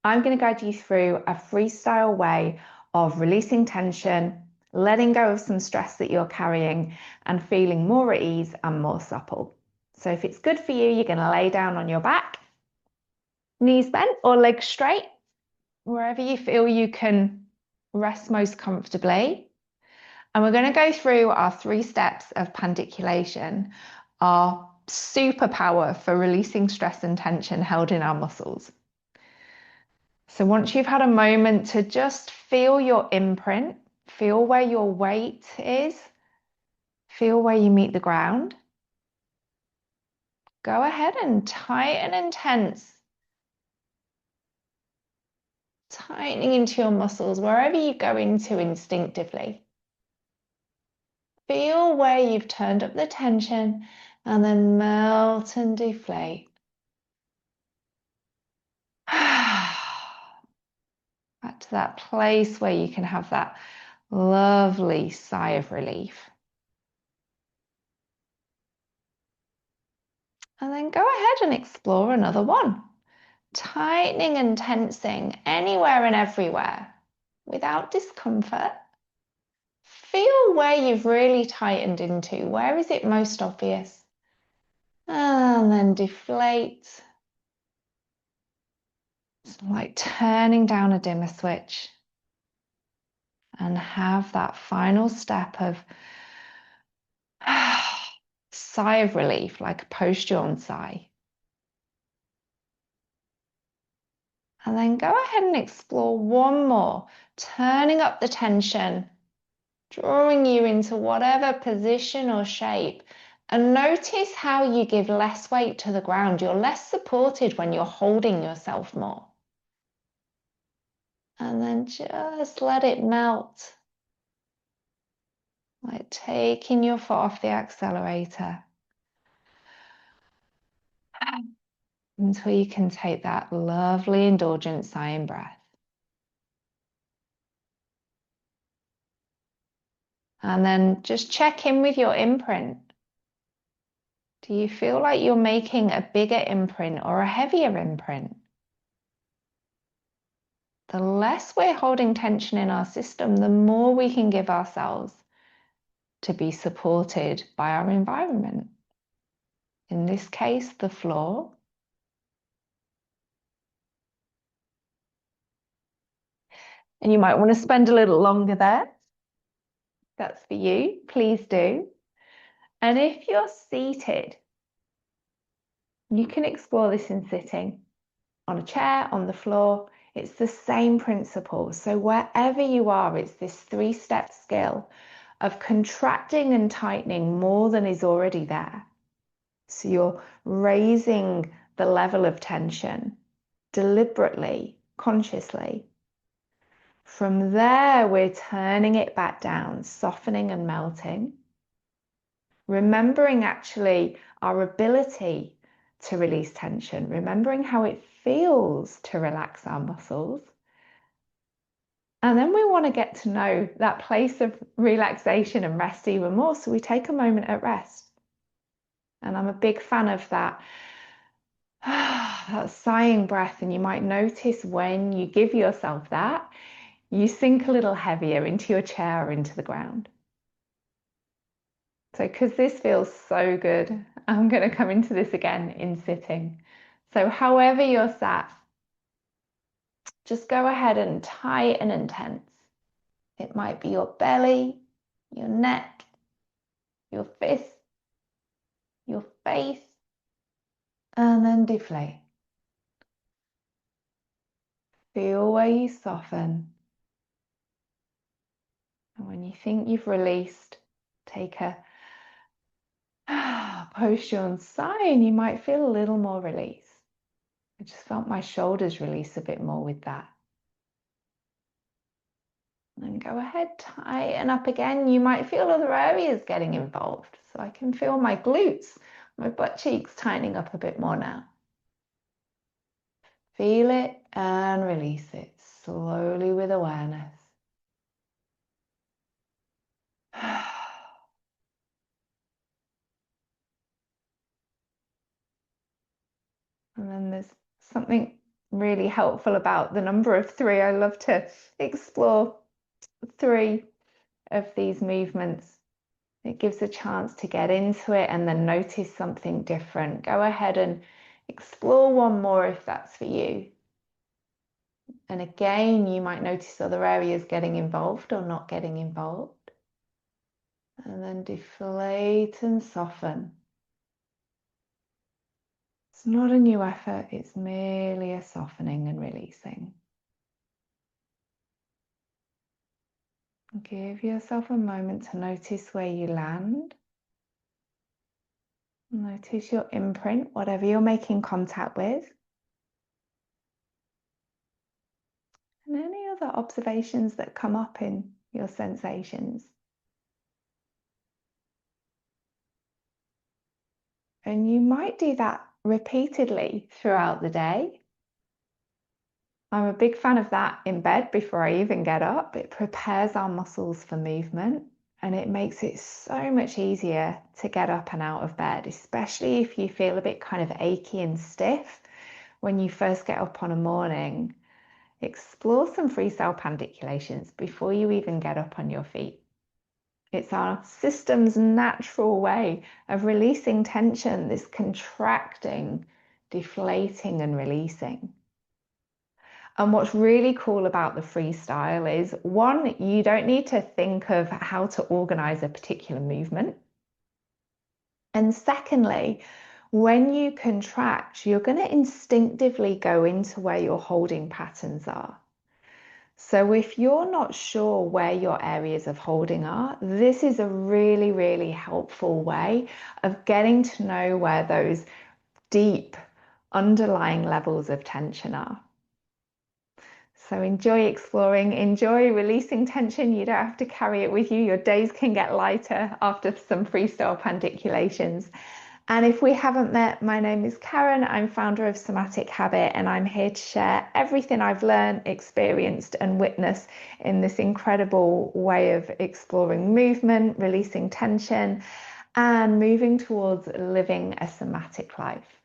I'm going to guide you through a freestyle way of releasing tension, letting go of some stress that you're carrying, and feeling more at ease and more supple. So if it's good for you, you're going to lay down on your back, knees bent or legs straight, wherever you feel you can rest most comfortably. And we're going to go through our 3 steps of pandiculation, our superpower for releasing stress and tension held in our muscles. So once you've had a moment to just feel your imprint, feel where your weight is, feel where you meet the ground, go ahead and tighten and tense. Tightening into your muscles wherever you go into instinctively. Feel where you've turned up the tension and then melt and deflate. Back to that place where you can have that lovely sigh of relief. And then go ahead and explore another one. Tightening and tensing anywhere and everywhere without discomfort. Feel where you've really tightened into. Where is it most obvious? And then deflate. It's like turning down a dimmer switch. And have that final step of sigh of relief, like a post-yawn sigh. And then go ahead and explore one more, turning up the tension, drawing you into whatever position or shape. And notice how you give less weight to the ground. You're less supported when you're holding yourself more. And then just let it melt. Like taking your foot off the accelerator. Until you can take that lovely indulgent sighing breath. And then just check in with your imprint. Do you feel like you're making a bigger imprint or a heavier imprint? The less we're holding tension in our system, the more we can give ourselves to be supported by our environment. In this case, the floor. And you might want to spend a little longer there. That's for you, please do. And if you're seated, you can explore this in sitting, on a chair, on the floor. It's the same principle. So wherever you are, it's this 3-step skill of contracting and tightening more than is already there. So you're raising the level of tension deliberately, consciously. From there, we're turning it back down, softening and melting. Remembering actually our ability to release tension, remembering how it feels to relax our muscles. And then we want to get to know that place of relaxation and rest even more. So we take a moment at rest. And I'm a big fan of that, that sighing breath. And you might notice when you give yourself that, you sink a little heavier into your chair or into the ground. So because this feels so good, I'm going to come into this again in sitting. So however you're sat, just go ahead and tighten and tense. It might be your belly, your neck, your fist, your face, and then deflate. Feel where you soften. And when you think you've released, take a post-yawn sigh and you might feel a little more release. I just felt my shoulders release a bit more with that. And go ahead, tighten up again. You might feel other areas getting involved. So I can feel my glutes, my butt cheeks tightening up a bit more now. Feel it and release it slowly with awareness. And then there's something really helpful about the number of 3. I love to explore 3 of these movements. It gives a chance to get into it and then notice something different. Go ahead and explore one more if that's for you. And again, you might notice other areas getting involved or not getting involved. And then deflate and soften. It's not a new effort, it's merely a softening and releasing. Give yourself a moment to notice where you land. Notice your imprint, whatever you're making contact with. And any other observations that come up in your sensations. And you might do that repeatedly throughout the day. I'm a big fan of that in bed before I even get up. It prepares our muscles for movement and it makes it so much easier to get up and out of bed, especially if you feel a bit kind of achy and stiff when you first get up on a morning. Explore some freestyle pandiculations before you even get up on your feet. It's our system's natural way of releasing tension, this contracting, deflating, and releasing. And what's really cool about the freestyle is, one, you don't need to think of how to organize a particular movement. And secondly, when you contract, you're going to instinctively go into where your holding patterns are. So if you're not sure where your areas of holding are, this is a really, really helpful way of getting to know where those deep underlying levels of tension are. So enjoy exploring, enjoy releasing tension. You don't have to carry it with you. Your days can get lighter after some freestyle pandiculations. And if we haven't met, my name is Karen. I'm founder of Somatic Habit, and I'm here to share everything I've learned, experienced, and witnessed in this incredible way of exploring movement, releasing tension, and moving towards living a somatic life.